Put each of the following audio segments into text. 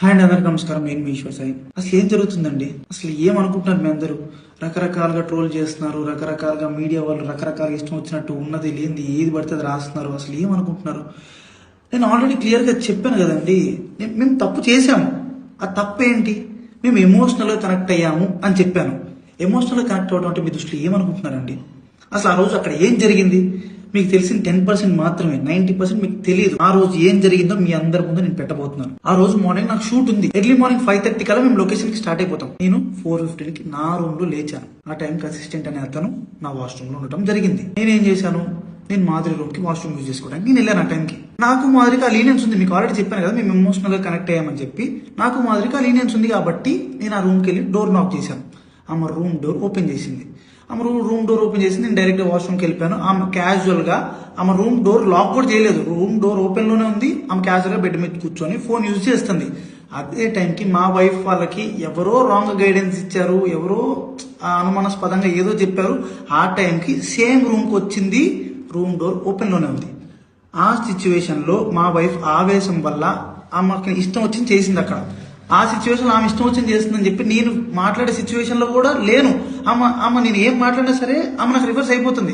Hi అండి, అందరికీ నమస్కారం. నేను మీ ఈశ్వర్ సాయి. అసలు ఏం జరుగుతుందండి? అసలు ఏమనుకుంటున్నారు మీ అందరూ? రకరకాలుగా ట్రోల్ చేస్తున్నారు, రకరకాలుగా మీడియా వాళ్ళు రకరకాలుగా ఇష్టం వచ్చినట్టు ఉన్నది లేనిది ఏది పడితే అది రాస్తున్నారు. అసలు ఏమనుకుంటున్నారు? నేను ఆల్రెడీ క్లియర్గా చెప్పాను కదండి, మేము తప్పు చేశాము. ఆ తప్పు ఏంటి? మేము ఎమోషనల్గా కనెక్ట్ అయ్యాము అని చెప్పాను. ఎమోషనల్గా కనెక్ట్ అవ్వడం అంటే మీ దృష్టిలో ఏమనుకుంటున్నారండి? అసలు ఆ రోజు అక్కడ ఏం జరిగింది? మీకు తెలిసిన 10% మాత్రమే, 90% మీకు తెలియదు. ఆ రోజు ఏం జరిగిందో మీ అందరి ముందు నేను పెట్టబోతున్నాను. ఆ రోజు మార్నింగ్ నాకు షూట్ ఉంది. ఎర్లీ మార్నింగ్ 5:30 కల్లా మేము లొకేషన్ కి స్టార్ట్ అయిపోతాం. నేను 4:15కి నా రూమ్ లో లేచాను. ఆ టైంకి అసిస్టెంట్ అనే అతను నా వాష్రూమ్ లో ఉండటం జరిగింది. నేనేం చేశాను? నేను మాధురి రూమ్ కి వాష్రూమ్ యూజ్ చేసుకోవడానికి నేను వెళ్ళాను. ఆ టైంకి నాకు మాధురికి ఆ లీనియన్స్ ఉంది. మీకు ఆల్రెడీ చెప్పాను కదా, మేము ఎమోషనల్ గా కనెక్ట్ అయ్యామని చెప్పి. నాకు మాధురికి ఆ లీనియన్స్ ఉంది కాబట్టి నేను ఆ రూమ్ కి వెళ్ళి డోర్ నాక్ చేశాను. ఆమె రూమ్ డోర్ ఓపెన్ చేసింది. ఆమె రూమ్ డోర్ ఓపెన్ చేసి నేను డైరెక్ట్ వాష్రూమ్కి వెళ్ళిపోయాను. ఆమె క్యాజువల్ గా ఆమె రూమ్ డోర్ లాక్ కూడా చేయలేదు. రూమ్ డోర్ ఓపెన్ లోనే ఉంది. ఆమె క్యాజువల్ గా బెడ్ మీద కూర్చొని ఫోన్ యూజ్ చేస్తుంది. అదే టైంకి మా వైఫ్ వాళ్ళకి ఎవరో రాంగ్ గైడెన్స్ ఇచ్చారు, ఎవరో అనుమానాస్పదంగా ఏదో చెప్పారు. ఆ టైంకి సేమ్ రూమ్ కి వచ్చింది. రూమ్ డోర్ ఓపెన్ లోనే ఉంది. ఆ సిచ్యువేషన్ లో మా వైఫ్ ఆవేశం వల్ల ఆమెకి ఇష్టం వచ్చింది చేసింది. అక్కడ ఆ సిచ్యువేషన్ ఆమె ఇష్టం వచ్చింది చేస్తుందని చెప్పి నేను మాట్లాడే సిచ్యువేషన్ లో కూడా లేను. ఆమె నేను ఏం మాట్లాడినా సరే ఆమె నాకు రివర్స్ అయిపోతుంది.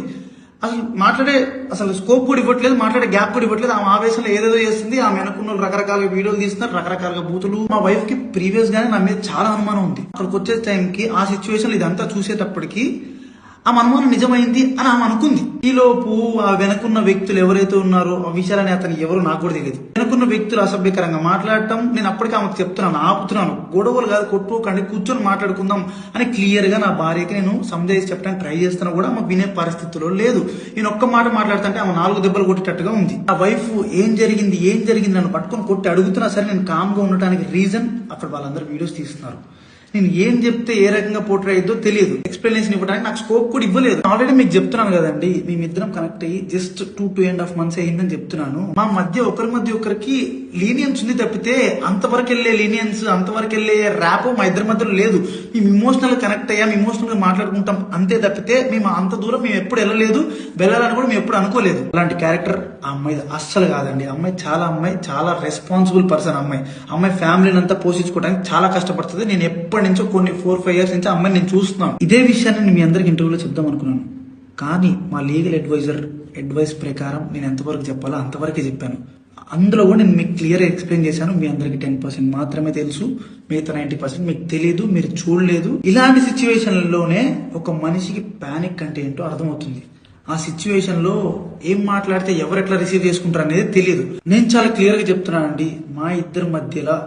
అసలు స్కోప్ కూడా ఇవ్వట్లేదు, మాట్లాడే గ్యాప్ కూడా ఇవ్వట్లేదు. ఆమె ఆవేశంలో ఏదేదో చేస్తుంది. ఆమె వెనుకున్న రకరకాల వీడియోలు తీస్తున్నారు, రకరకాల బూతులు. మా వైఫ్ కి ప్రీవియస్ గానే నా మీద చాలా అనుమానం ఉంది. అక్కడికి వచ్చే టైంకి ఆ సిచ్యువేషన్ ఇదంతా చూసేటప్పటికి ఆమె అనుమానం నిజమైంది అని ఆమె అనుకుంది. ఈలోపు ఆ వెనుకున్న వ్యక్తులు ఎవరైతే ఉన్నారో ఆ విషయాలని అతను ఎవరు నాకు కూడా తెలియదు. వెనుకున్న వ్యక్తులు అసభ్యకరంగా మాట్లాడటం నేను అప్పటికే ఆమెకు చెప్తున్నాను, ఆపుతున్నాను. గొడవలు కాదు, కొట్టుకోకండి, కూర్చొని మాట్లాడుకుందాం అని క్లియర్ గా నా భార్యకి నేను సందేశం చెప్పడానికి ట్రై చేస్తున్నా కూడా ఆమె వినే పరిస్థితిలో లేదు. నేను ఒక్క మాట మాట్లాడుతుంటే ఆమె 4 దెబ్బలు కొట్టేటట్టుగా ఉంది. ఆ వైఫ్ ఏం జరిగింది నన్ను పట్టుకొని కొట్టి అడుగుతున్నా సరే నేను కామ్ గా ఉండటానికి రీజన్ అక్కడ వాళ్ళందరూ వీడియోస్ తీస్తున్నారు. నేను ఏం చెప్తే ఏ రకంగా పోర్ట్రే అయ్యిద్దో తెలియదు. ఎక్స్ప్లెనేషన్ ఇవ్వడానికి నాకు స్కోప్ కూడా ఇవ్వలేదు. ఆల్రెడీ మీకు చెప్తున్నాను కదండి, మేమిద్దరం కనెక్ట్ అయ్యి జస్ట్ 2.5 months అయ్యిందని చెప్తున్నాను. మా మధ్య ఒకరికి లీనియన్స్ ఉంది తప్పితే అంతవరకు వెళ్ళే లీనియన్స్, అంతవరకు వెళ్ళే ర్యాప్ మా ఇద్దరి మధ్యలో లేదు. మేము ఇమోషనల్ గా కనెక్ట్ అయ్యాం, ఇమోషనల్ గా మాట్లాడుకుంటాం అంతే తప్పితే మేము అంత దూరం మేము ఎప్పుడు వెళ్ళలేదు, వెళ్ళాలని కూడా మేము ఎప్పుడు అనుకోలేదు. అలాంటి క్యారెక్టర్ ఆ అమ్మాయి అస్సలు కాదండి. అమ్మాయి చాలా రెస్పాన్సిబుల్ పర్సన్. అమ్మాయి ఫ్యామిలీని అంతా పోషించుకోవడానికి చాలా కష్టపడుతుంది. నేను ఎప్పటి నుంచో కొన్ని 4-5 years నుంచి అమ్మాయిని నేను చూస్తున్నాను. ఇదే విషయాన్ని నేను మీ అందరికి ఇంటర్వ్యూలో చెప్దాం అనుకున్నాను, కానీ మా లీగల్ అడ్వైస్ ప్రకారం నేను ఎంతవరకు చెప్పాలో అంతవరకే చెప్పాను. అందులో కూడా నేను మీకు క్లియర్ ఎక్స్ప్లెయిన్ చేశాను. మీ అందరికి 10% మాత్రమే తెలుసు, మిగతా 90% మీకు తెలియదు, మీరు చూడలేదు. ఇలాంటి సిచ్యువేషన్లోనే ఒక మనిషికి పానిక్ అంటే ఏంటో అర్థమవుతుంది. ఆ సిచ్యువేషన్ లో ఏం మాట్లాడితే ఎవరు ఎట్లా రిసీవ్ చేసుకుంటారు అనేది తెలియదు. నేను చాలా క్లియర్ గా చెప్తున్నానండి, మా ఇద్దరి మధ్యలో